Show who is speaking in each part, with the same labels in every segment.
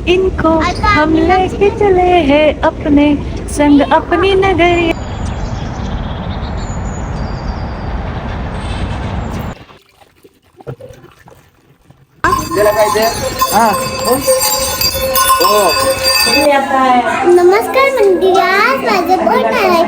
Speaker 1: इनको हम लेके चले हैं अपने संग अपनी नगरी.
Speaker 2: नमस्कार मंदिर, आज माझं पोट आहे.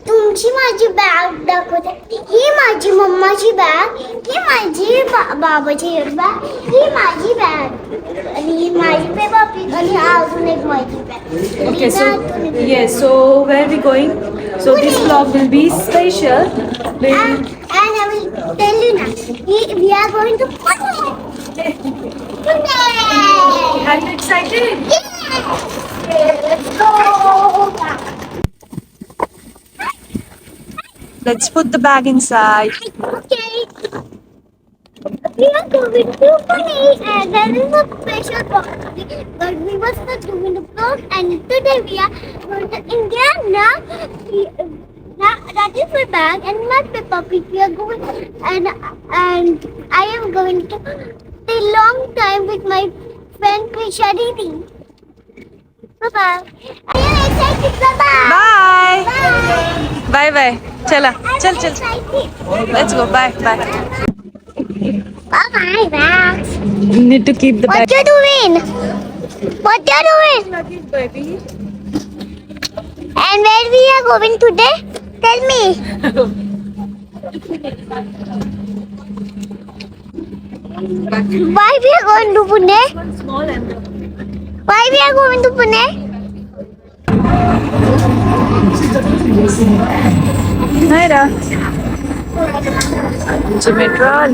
Speaker 2: तुमची माझी बॅग दाखवते. ही माझी मम्माची बॅग, ही माझी बाबाची बॅग, ही माझी बॅग आणि ही माझी पेपा पिक आणि हा अजून एक माझी bag.
Speaker 1: Okay, so yes, so where are we going? So this vlog will be special.
Speaker 2: And I will tell you now, we are going to Pune. Pune.
Speaker 1: Are you excited?
Speaker 2: Yes. Let's go.
Speaker 1: Let's put the bag inside.
Speaker 2: Okay. We are going to Pune and there is a special property, but we must not do in the vlog. And today we are going to India. Now that is my bag and my Peppa Pig. We are going and I am going to stay long time with my friend Krisha Didi. Bye bye. I am excited. Bye bye.
Speaker 1: Bye. Bye bye. चला चल चल. Let's go. Bye bye.
Speaker 2: Bye bye, Max.
Speaker 1: You need to keep the bag.
Speaker 2: What you doing? What you doing?
Speaker 1: Luggage, baby.
Speaker 2: And where we are going today? Tell me. Why we are going to Pune?
Speaker 1: Small envelope.
Speaker 2: Why we are going to Pune?
Speaker 1: Naira. Geometry.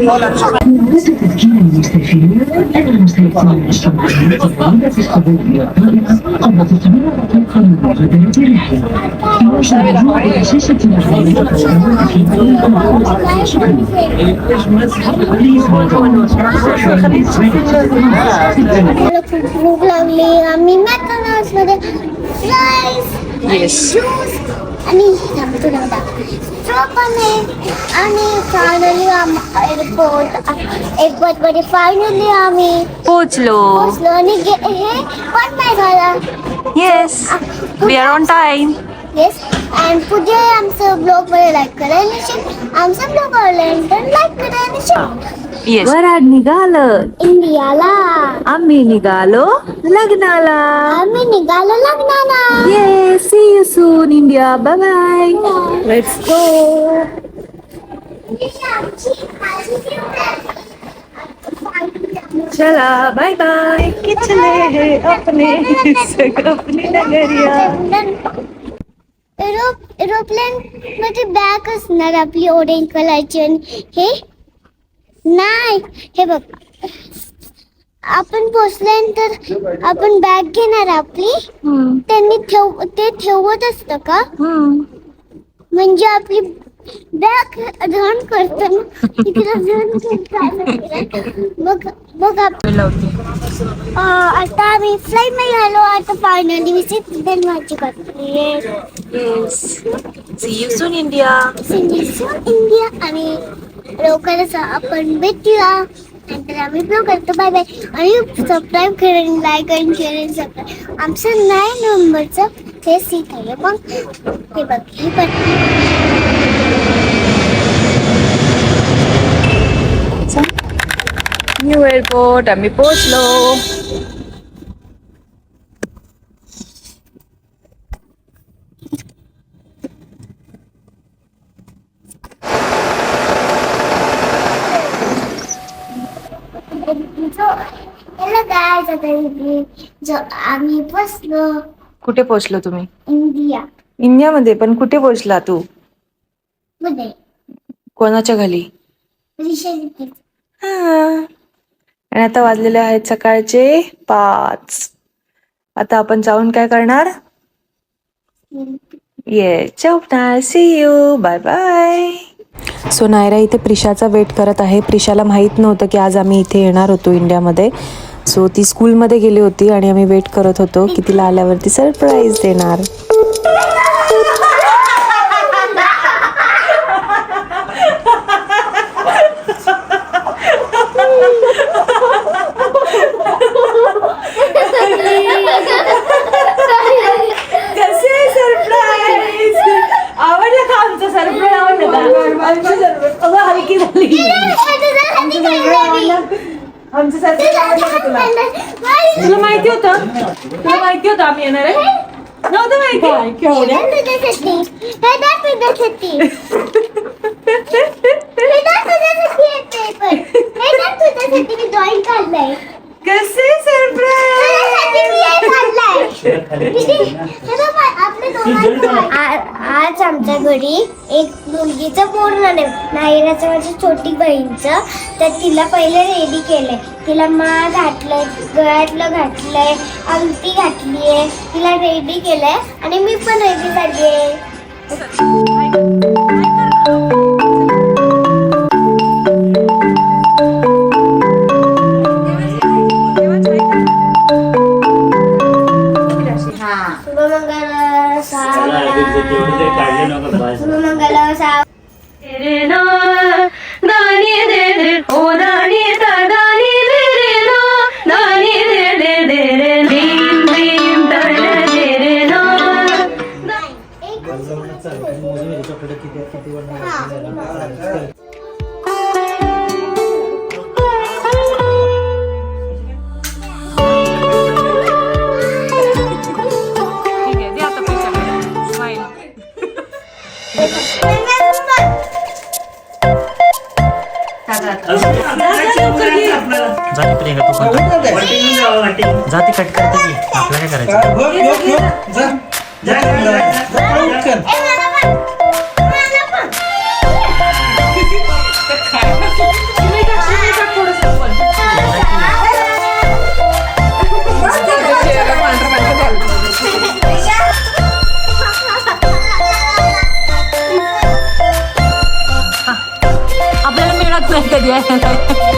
Speaker 2: भूक लागली. आम्ही McDonald's मध्ये fries
Speaker 1: Yes.
Speaker 2: Juice आणि स्ट्रॉप आणि finally airport मध्ये finally आम्ही
Speaker 1: पोचलो.
Speaker 2: पोहोचलो आणि हे पण नाही झाला.
Speaker 1: Yes. We are on time.
Speaker 2: Yes. आणि पुढे आमचं ब्लॉग मध्ये लाईक करायला आमचं ब्लॉग आवडलं लाईक करायला.
Speaker 1: Yes. वराड निघालं.
Speaker 2: इंडियाला
Speaker 1: आम्ही निघालो लग्नाला.
Speaker 2: आम्ही निघालो लग्नाला.
Speaker 1: Yes. See you soon, India. Bye bye. Let's go. चला बाय बाय. कि चले हैं अपने संग अपनी नगरिया.
Speaker 2: एरोप्लेन मध्ये बॅग असणार आपली ऑरेंज कलरची आणि हे नाही. हे बघ, आपण पोचल्यानंतर आपण बॅग घेणार आपली. त्यांनी ते ठेवत असतं का? म्हणजे आपली बॅग रन करतो बघ आता आम्ही फ्लाईट मध्ये आलो. आता फायनली विजिट माझी करते.
Speaker 1: See you soon, India.
Speaker 2: India आणि लवकरच आपण भेटूया. नंतर आम्ही ब्लॉग करतो. Bye bye. आणि सबस्क्राईब करेन, लाईक आणि शेअर आणि सबस्क्राईब. आमचं 9 नंबरचं हे सीट आहे. मग हे बघ, ही पण
Speaker 1: न्यू एअरपोर्ट. आम्ही पोहोचलो.
Speaker 2: आम्ही बसलो.
Speaker 1: कुठे पोहोचलो तुम्ही?
Speaker 2: इंडिया
Speaker 1: इंडियामध्ये. पण कुठे पोहोचला तू?
Speaker 2: मध्ये
Speaker 1: कोणाच्या घरी? आणि आता वाजलेले आहेत सकाळचे 5. आता आपण जाऊन काय करणार? ये झोपणार. See you. Bye bye. So Naira इथे प्रिशाचा वेट करत आहे. प्रिशाला माहीत नव्हतं की आज आम्ही इथे येणार होतो इंडियामध्ये. सो ती स्कूलमध्ये गेली होती आणि आम्ही वेट करत होतो की तिला आल्यावरती सरप्राईज देणार.
Speaker 3: आवडलं का आमचं सरप्राईज? आवडलं का आमचं सरप्राईज? अगं हलकी झाली आमचं सरप्राईज. आवडलं का तुला? तुला माहिती होतं? तुला माहिती होतं आम्ही येणार आहे? नव्हतं माहिती?
Speaker 2: ड्रॉइंग काढलंय.
Speaker 3: कसे
Speaker 2: आज आमच्या घरी एक मुलगीचं बोलणं आहे, नायराचं माझी छोटी बहीणचं. तर तिला पहिले रेडी केलंय. तिला माळ घातलंय, गळ्यातलं घातलंय, अंगठी घातलीये, तिला रेडी केलंय आणि मी पण रेडी झालीये.
Speaker 4: जाती प्रियंका तू जाती कट करते की आपल्याला काय करायचं.
Speaker 3: आपल्याला मिळत नाही कधी.